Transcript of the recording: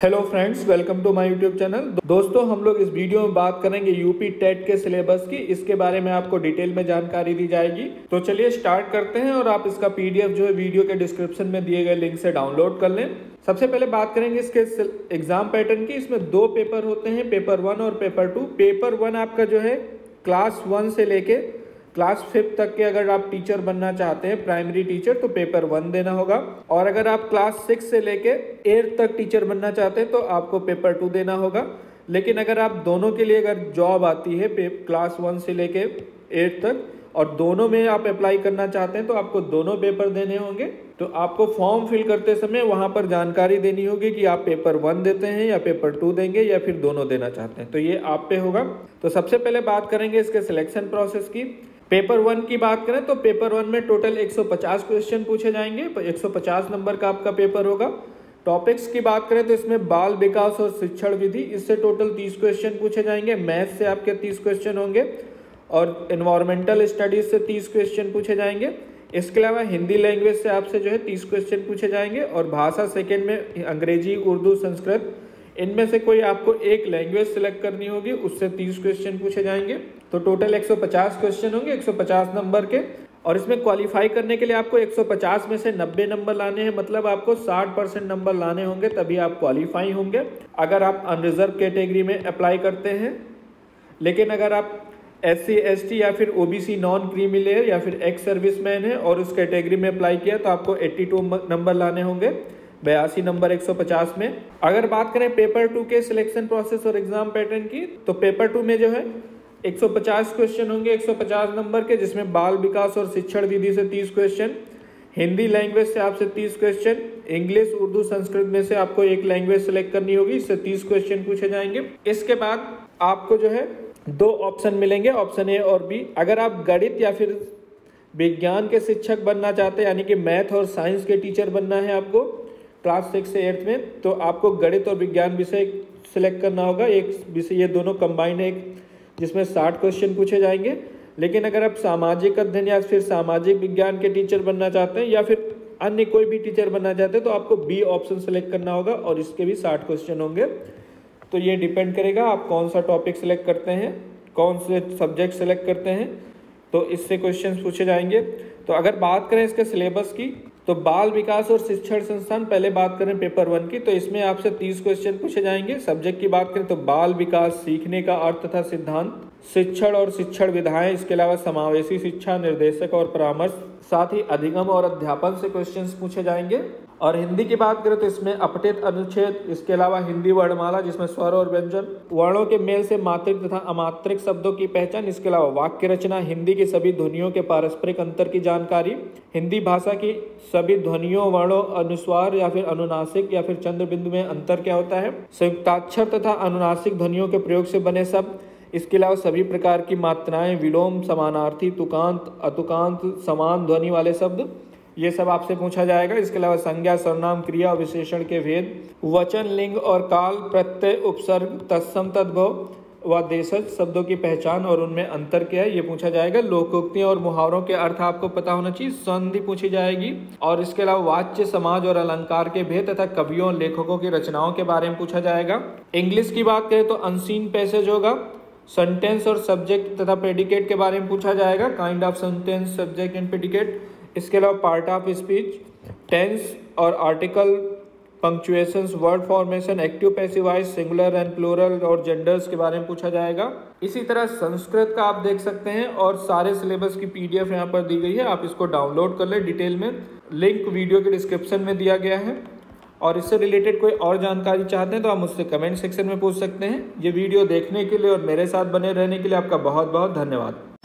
Hello friends, welcome to my YouTube channel. दोस्तों, हम लोग इस वीडियो में बात करेंगे यूपी टेट के सिलेबस की। इसके बारे में आपको डिटेल में जानकारी दी जाएगी। तो चलिए स्टार्ट करते हैं और आप इसका पीडीएफ जो है वीडियो के डिस्क्रिप्शन में दिए गए लिंक से डाउनलोड कर लें। सबसे पहले बात करेंगे इसके एग्जाम पैटर्न की। इसमें दो पेपर होते हैं, पेपर 1 और पेपर 2। पेपर 1 आपका जो है क्लास 1 से लेके क्लास 5 तक के अगर आप टीचर बनना चाहते हैं, प्राइमरी टीचर, तो पेपर 1 देना होगा। और अगर आप क्लास 6 से लेके 8 तक टीचर बनना चाहते हैं तो आपको पेपर 2 देना होगा। लेकिन अगर आप दोनों के लिए अगर जॉब आती है क्लास 1 से लेके 8 तक और दोनों में आप अप्लाई करना चाहते हैं तो आपको दोनों पेपर देने होंगे। तो आपको फॉर्म फिल करते समय वहां पर जानकारी देनी होगी कि आप पेपर 1 देते हैं या पेपर 2 देंगे या फिर दोनों देना चाहते हैं। तो ये आप पे होगा। तो सबसे पहले बात करेंगे इसके सिलेक्शन प्रोसेस की। पेपर 1 की बात करें तो पेपर 1 में टोटल 150 क्वेश्चन पूछे जाएंगे। 150 नंबर का आपका पेपर होगा। टॉपिक्स की बात करें तो इसमें बाल विकास और शिक्षण विधि, इससे टोटल 30 क्वेश्चन पूछे जाएंगे। मैथ से आपके 30 क्वेश्चन होंगे और एनवायरमेंटल स्टडीज से 30 क्वेश्चन पूछे जाएंगे। इसके अलावा हिंदी लैंग्वेज से आपसे जो है 30 क्वेश्चन पूछे जाएंगे और भाषा सेकेंड में अंग्रेजी, उर्दू, संस्कृत, इनमें से कोई आपको एक लैंग्वेज सिलेक्ट करनी होगी, उससे 30 क्वेश्चन पूछे जाएंगे। तो टोटल 150 क्वेश्चन होंगे 150 नंबर के। और इसमें क्वालिफाई करने के लिए आपको 150 में से 90 नंबर लाने हैं, मतलब आपको 60% नंबर लाने होंगे, तभी आप क्वालिफाई होंगे अगर आप अनरिजर्व कैटेगरी में अप्लाई करते हैं। लेकिन अगर आप SC ST या फिर OBC नॉन क्रीमी लेयर या फिर एक्स सर्विसमैन है और उस कैटेगरी में अप्लाई किया तो आपको 82 नंबर लाने होंगे, 82 नंबर 150 में। अगर बात करें पेपर 2 के सिलेक्शन प्रोसेस और एग्जाम पैटर्न की, तो पेपर 2 में जो है 150 क्वेश्चन होंगे 150 नंबर के, जिसमें बाल विकास और शिक्षण विधि से 30 क्वेश्चन, हिंदी लैंग्वेज से आपसे 30 क्वेश्चन, इंग्लिश, उर्दू, संस्कृत में से आपको एक लैंग्वेज सेलेक्ट करनी होगी, इससे 30 क्वेश्चन पूछे जाएंगे। इसके बाद आपको जो है 2 ऑप्शन मिलेंगे, ऑप्शन ए और बी। अगर आप गणित या फिर विज्ञान के शिक्षक बनना चाहते हैं, यानी कि मैथ और साइंस के टीचर बनना है आपको क्लास 6 से 8 में, तो आपको गणित और विज्ञान विषय सिलेक्ट करना होगा। एक विषय, ये दोनों कंबाइंड है, जिसमें 60 क्वेश्चन पूछे जाएंगे। लेकिन अगर आप सामाजिक अध्ययन या फिर सामाजिक विज्ञान के टीचर बनना चाहते हैं या फिर अन्य कोई भी टीचर बनना चाहते हैं तो आपको बी ऑप्शन सेलेक्ट करना होगा और इसके भी 60 क्वेश्चन होंगे। तो ये डिपेंड करेगा आप कौन सा टॉपिक सेलेक्ट करते हैं, कौन से सब्जेक्ट सेलेक्ट करते हैं, तो इससे क्वेश्चन पूछे जाएंगे। तो अगर बात करें इसके सिलेबस की, तो बाल विकास और शिक्षण संस्थान, पहले बात करें पेपर 1 की, तो इसमें आपसे 30 क्वेश्चन पूछे जाएंगे। सब्जेक्ट की बात करें तो बाल विकास, सीखने का अर्थ तथा सिद्धांत, शिक्षण और शिक्षण विधाएं, इसके अलावा समावेशी शिक्षा, निर्देशक और परामर्श, साथ ही अधिगम और अध्यापन से क्वेश्चंस पूछे जाएंगे। और हिंदी की बात करें तो इसमें अपठित अनुच्छेद, इसके अलावा हिंदी वर्णमाला जिसमें स्वर और व्यंजन, वर्णों के मेल से मात्रिक तथा अमात्रिक शब्दों की पहचान, इसके अलावा वाक्य रचना, हिंदी की सभी ध्वनियों के पारस्परिक अंतर की जानकारी, हिंदी भाषा की सभी ध्वनियों, वर्णों, अनुस्वार या फिर अनुनासिक या फिर चंद्र बिंदु में अंतर क्या होता है, संयुक्ताक्षर तथा अनुनासिक ध्वनियों के प्रयोग से बने शब्द, इसके अलावा सभी प्रकार की मात्राएं, विलोम, समानार्थी, तुकांत, अतुकांत, समान ध्वनि वाले शब्द, ये सब आपसे पूछा जाएगा। इसके अलावा संज्ञा, सर्वनाम, क्रिया और विशेषण के भेद, वचन, लिंग और काल, प्रत्यय, उपसर्ग, तत्सम, तद्भव व देशज शब्दों की पहचान और उनमें अंतर क्या है, ये पूछा जाएगा। लोकोक्तियों और मुहावरों के अर्थ आपको पता होना चाहिए। संधि पूछी जाएगी। और इसके अलावा वाच्य, समाज और अलंकार के भेद तथा कवियों, लेखकों की रचनाओं के बारे में पूछा जाएगा। इंग्लिश की बात करें तो अनसीन पैसेज होगा। सेंटेंस और सब्जेक्ट तथा प्रेडिकेट के बारे में पूछा जाएगा, kind of sentence, subject and predicate. इसके अलावा पार्ट ऑफ स्पीच, टेंस और article, punctuations, word formation, active, passive voice, singular and plural और जेंडर्स के बारे में पूछा जाएगा। इसी तरह संस्कृत का आप देख सकते हैं और सारे सिलेबस की PDF यहाँ पर दी गई है, आप इसको डाउनलोड कर लें डिटेल में। लिंक वीडियो के डिस्क्रिप्शन में दिया गया है। और इससे रिलेटेड कोई और जानकारी चाहते हैं तो आप मुझसे कमेंट सेक्शन में पूछ सकते हैं। ये वीडियो देखने के लिए और मेरे साथ बने रहने के लिए आपका बहुत बहुत धन्यवाद।